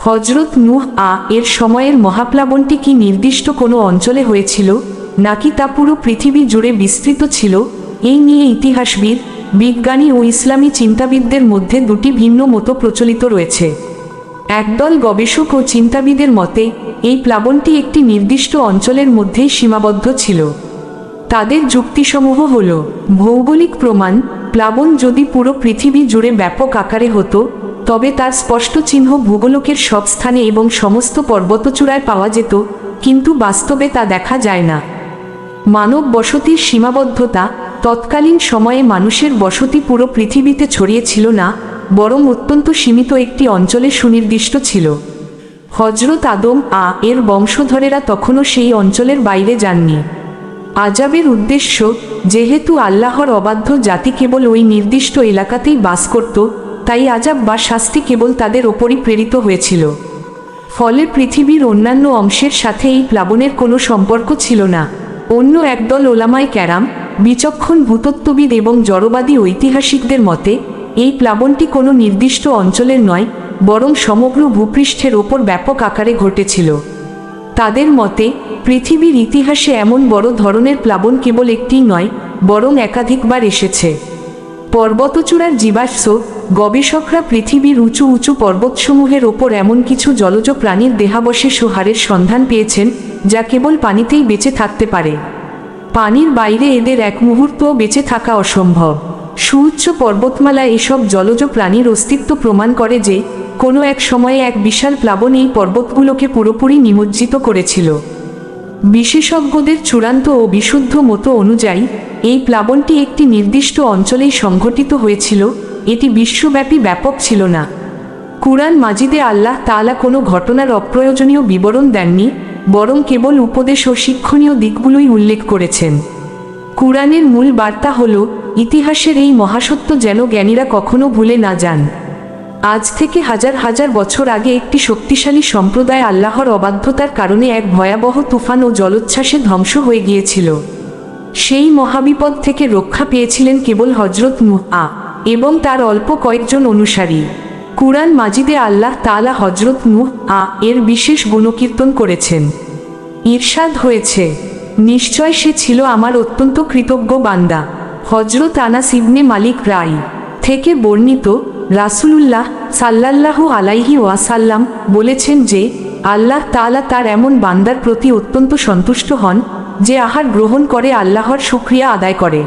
হযরত নূহ এর সময়ের মহাপ্লাবনটি কি নির্দিষ্ট কোনো অঞ্চলে হয়েছিল নাকি তা পুরো পৃথিবী জুড়ে বিস্তৃত ছিল? এই নিয়ে ইতিহাসবিদ, বিজ্ঞানী ও ইসলামী চিন্তাবিদদের মধ্যে দুটি ভিন্ন মত প্রচলিত রয়েছে। একদল গবেষক ও চিন্তাবিদের মতে এই প্লাবনটি একটি নির্দিষ্ট অঞ্চলের মধ্যেই সীমাবদ্ধ ছিল। তাদের যুক্তিসমূহ হল: ভৌগোলিক প্রমাণ, প্লাবন যদি পুরো পৃথিবী জুড়ে ব্যাপক আকারে হতো তবে তার স্পষ্ট চিহ্ন ভূগোলকের সব স্থানে এবং সমস্ত পর্বতচূড়ায় পাওয়া যেত, কিন্তু বাস্তবে তা দেখা যায় না। মানব বসতির সীমাবদ্ধতা, তৎকালীন সময়ে মানুষের বসতি পুরো পৃথিবীতে ছড়িয়ে ছিল না, বরং অত্যন্ত সীমিত একটি অঞ্চলে সুনির্দিষ্ট ছিল। হযরত আদম এর বংশধরেরা তখনও সেই অঞ্চলের বাইরে যাননি। আযাবের উদ্দেশ্য, যেহেতু আল্লাহর অবাধ্য জাতি কেবল ওই নির্দিষ্ট এলাকাতেই বাস করত, তাই আযাব বা শাস্তি কেবল তাদের ওপরই প্রেরিত হয়েছিল। ফলে পৃথিবীর অন্যান্য অংশের সাথে এই প্লাবনের কোনো সম্পর্ক ছিল না। অন্য একদল ওলামায়ে কেরাম, বিচক্ষণ ভূতত্ত্ববিদ এবং জড়বাদী ঐতিহাসিকদের মতে এই প্লাবনটি কোনো নির্দিষ্ট অঞ্চলের নয়, বরং সমগ্র ভূপৃষ্ঠের ওপর ব্যাপক আকারে ঘটেছিল। তাদের মতে পৃথিবীর ইতিহাসে এমন বড় ধরনের প্লাবন কেবল একটি নয়, বরং একাধিকবার এসেছে। পর্বতচূড়ার জীবাশ্ম, গবেষকরা পৃথিবীর উঁচু উঁচু পর্বতসমূহের ওপর এমন কিছু জলজ প্রাণীর দেহাবশেষ ও হাড়ের সন্ধান পেয়েছেন যা কেবল পানিতেই বেঁচে থাকতে পারে। পানির বাইরে এদের এক মুহূর্তও বেঁচে থাকা অসম্ভব। সুউচ্চ পর্বতমালা এসব জলজ প্রাণীর অস্তিত্ব প্রমাণ করে যে কোনো এক সময়ে এক বিশাল প্লাবন এই পর্বতগুলোকে পুরোপুরি নিমজ্জিত করেছিল। বিশেষজ্ঞদের চূড়ান্ত ও বিশুদ্ধ মত অনুযায়ী এই প্লাবনটি একটি নির্দিষ্ট অঞ্চলেই সংঘটিত হয়েছিল, এটি বিশ্বব্যাপী ব্যাপক ছিল না। কুরআন মাজিদে আল্লাহ তাআলা কোনো ঘটনার অপ্রয়োজনীয় বিবরণ দেননি, বরং কেবল উপদেশ ও শিক্ষণীয় দিকগুলোই উল্লেখ করেছেন। কুরআনের মূল বার্তা হল ইতিহাসের এই মহাসত্য যেন জ্ঞানীরা কখনো ভুলে না যান। আজ থেকে হাজার হাজার বছর আগে একটি শক্তিশালী সম্প্রদায় আল্লাহর অবাধ্যতার কারণে এক ভয়াবহ তুফান ও জলোচ্ছ্বাসে ধ্বংস হয়ে গিয়েছিল। সেই মহাবিপদ থেকে রক্ষা পেয়েছিলেন কেবল হযরত নূহ এবং তার অল্প কয়েকজন অনুসারী। কুরআন মাজিদে আল্লাহ তাআলা হযরত নূহ এর বিশেষ গুণকীর্তন করেছেন। ইরশাদ হয়েছে, নিশ্চয় সে ছিল আমার অত্যন্ত কৃতজ্ঞ বান্দা। হযরত আনাস ইবনে মালিক রাই থেকে বর্ণিত, রাসূলুল্লাহ সাল্লাল্লাহু আলাইহি ওয়াসাল্লাম বলেছেন যে আল্লাহ তাআলা তার এমন বান্দার প্রতি অত্যন্ত সন্তুষ্ট হন যে আহার গ্রহণ করে আল্লাহর শুকরিয়া আদায় করে।